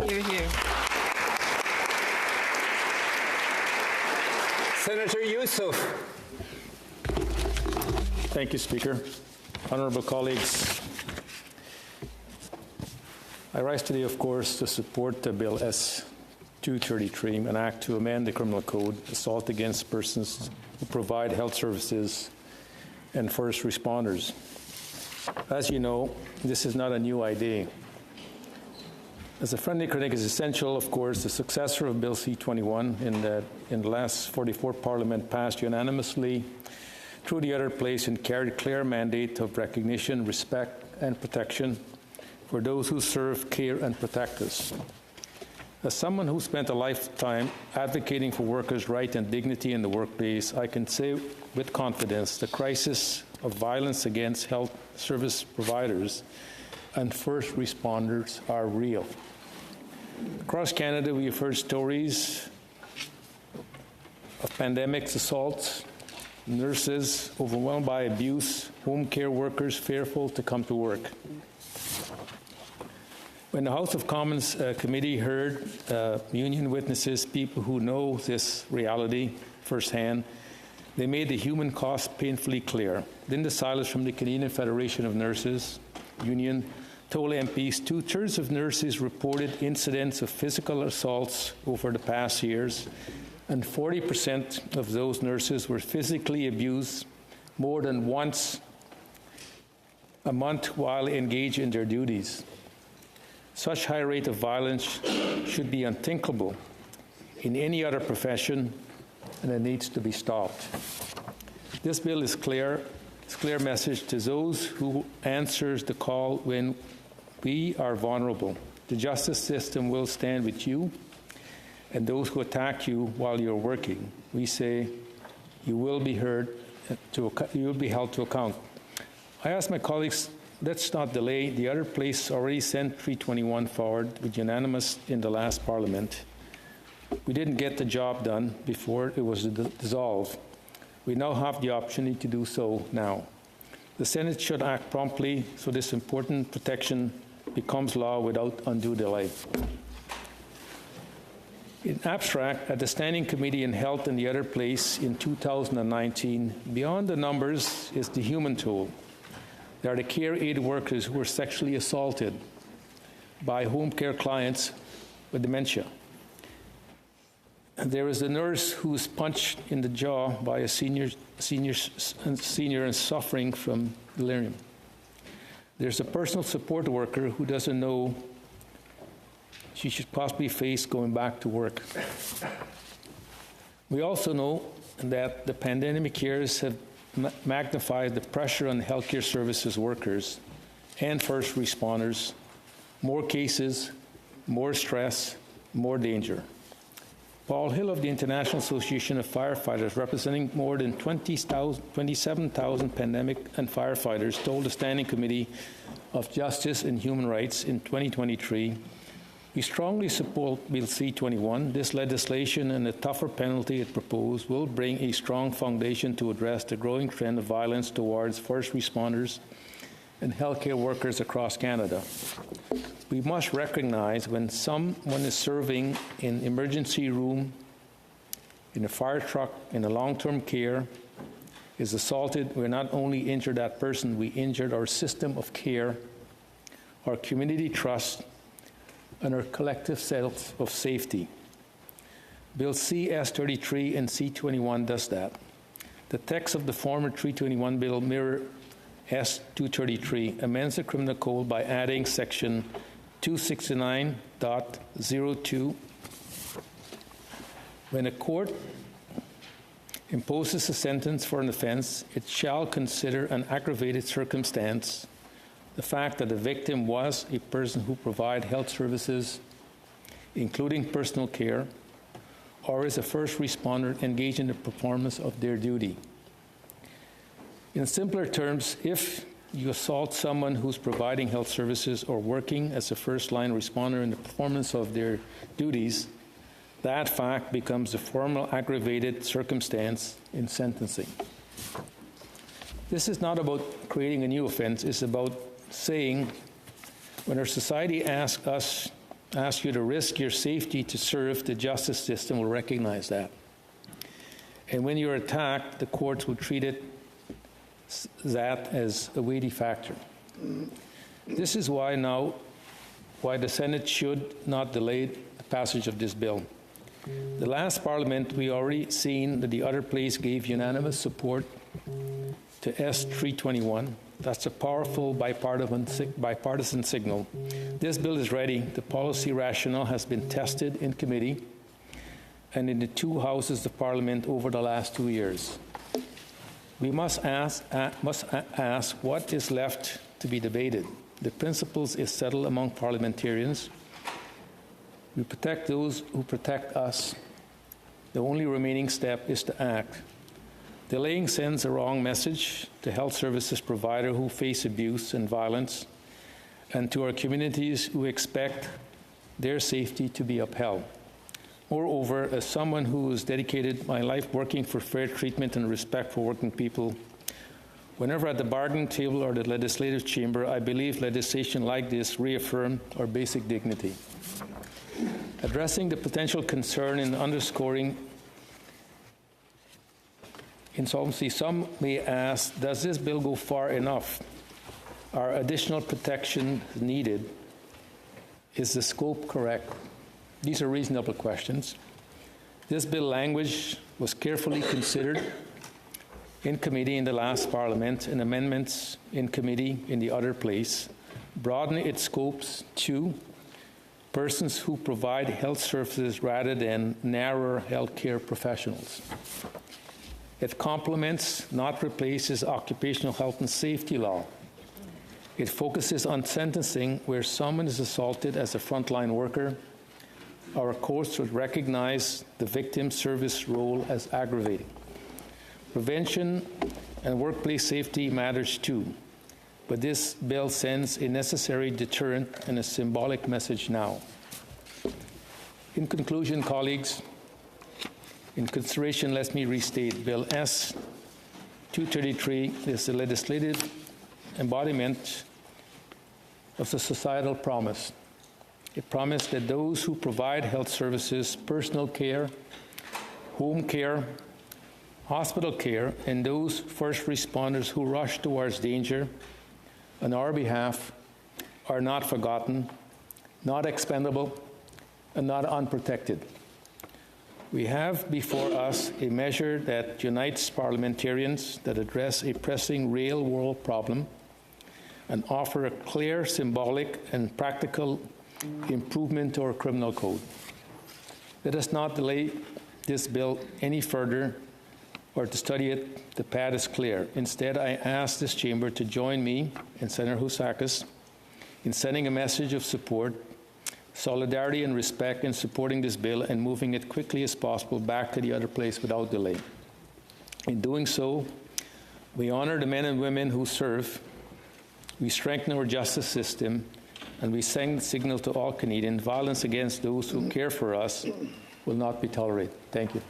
Hear, hear. Senator Youssef. Thank you, Speaker. Honourable colleagues, I rise today, of course, to support the Bill S-233, an act to amend the Criminal Code, assault against persons who provide health services and first responders. As you know, this is not a new idea. As a friendly critic is essential, of course, the successor of Bill C-21 in the last 44 Parliament passed unanimously through the other place and carried a clear mandate of recognition, respect, and protection for those who serve, care, and protect us. As someone who spent a lifetime advocating for workers' rights and dignity in the workplace, I can say with confidence the crisis of violence against health service providers and first responders are real. Across Canada, we have heard stories of pandemics, assaults, nurses overwhelmed by abuse, home care workers fearful to come to work. When the House of Commons committee heard union witnesses, people who know this reality firsthand, they made the human cost painfully clear. Linda Silas from the Canadian Federation of Nurses Union told MPs 2/3 of nurses reported incidents of physical assaults over the past years, and 40% of those nurses were physically abused more than once a month while engaged in their duties. Such high rate of violence should be unthinkable in any other profession, and it needs to be stopped. This bill is clear. It's a clear message to those who answers the call when we are vulnerable. The justice system will stand with you and those who attack you while you're working. We say you will be heard, you will be held to account. I ask my colleagues, let's not delay. The other place already sent 321 forward with unanimous in the last Parliament. We didn't get the job done before it was dissolved. We now have the opportunity to do so now. The Senate should act promptly so this important protection becomes law without undue delay. In abstract, at the Standing Committee on Health and the other place in 2019, beyond the numbers is the human toll. There are the care aid workers who were sexually assaulted by home care clients with dementia. And there is a nurse who was punched in the jaw by a senior and suffering from delirium. There's a personal support worker who doesn't know she should possibly face going back to work. We also know that the pandemic years have magnified the pressure on healthcare services workers and first responders. More cases, more stress, more danger. Paul Hill of the International Association of Firefighters, representing more than 27,000 pandemic and firefighters, told the Standing Committee of Justice and Human Rights in 2023, we strongly support Bill C-21. This legislation and the tougher penalty it proposed will bring a strong foundation to address the growing trend of violence towards first responders and healthcare workers across Canada. We must recognize when someone is serving in emergency room, in a fire truck, in a long-term care, is assaulted, we're not only injured that person, we injured our system of care, our community trust, and our collective sense of safety. Bill C-S-33 and C-21 does that. The text of the former 321 bill mirror S-233 amends the Criminal Code by adding section 269.02. When a court imposes a sentence for an offense, it shall consider an aggravated circumstance the fact that the victim was a person who provided health services, including personal care, or is a first responder engaged in the performance of their duty. In simpler terms, if you assault someone who's providing health services or working as a first-line responder in the performance of their duties, that fact becomes a formal aggravated circumstance in sentencing. This is not about creating a new offense, it's about saying when our society asks us ask you to risk your safety to serve, the justice system will recognize that. And when you're attacked, the courts will treat that as a weighty factor. This is why the Senate should not delay the passage of this bill. The last Parliament, we already seen that the other place gave unanimous support to S-233. That's a powerful bipartisan signal. This bill is ready. The policy rationale has been tested in committee and in the two houses of Parliament over the last 2 years. We must ask what is left to be debated. The principles is settled among parliamentarians. We protect those who protect us. The only remaining step is to act. Delaying sends a wrong message to health services providers who face abuse and violence, and to our communities who expect their safety to be upheld. Moreover, as someone who has dedicated my life working for fair treatment and respect for working people, whenever at the bargaining table or the legislative chamber, I believe legislation like this reaffirms our basic dignity. Addressing the potential concern and underscoring insolvency, some may ask, does this bill go far enough? Are additional protection needed? Is the scope correct? These are reasonable questions. This bill language was carefully considered in committee in the last Parliament and amendments in committee in the other place, broaden its scopes to persons who provide health services rather than narrower healthcare professionals. It complements, not replaces, occupational health and safety law. It focuses on sentencing where someone is assaulted as a frontline worker. Our courts would recognize the victim service role as aggravating. Prevention and workplace safety matters too, but this bill sends a necessary deterrent and a symbolic message now. In conclusion, colleagues, in consideration, let me restate, Bill S-233 is the legislative embodiment of the societal promise. It promised that those who provide health services, personal care, home care, hospital care, and those first responders who rush towards danger on our behalf are not forgotten, not expendable, and not unprotected. We have before us a measure that unites parliamentarians, that address a pressing real-world problem and offer a clear, symbolic, and practical improvement to our criminal code. Let us not delay this bill any further or to study it. The path is clear. Instead, I ask this chamber to join me and Senator Housakis in sending a message of support, solidarity, and respect in supporting this bill and moving it quickly as possible back to the other place without delay. In doing so, we honor the men and women who serve, we strengthen our justice system, and we send the signal to all Canadians: violence against those who care for us will not be tolerated. Thank you.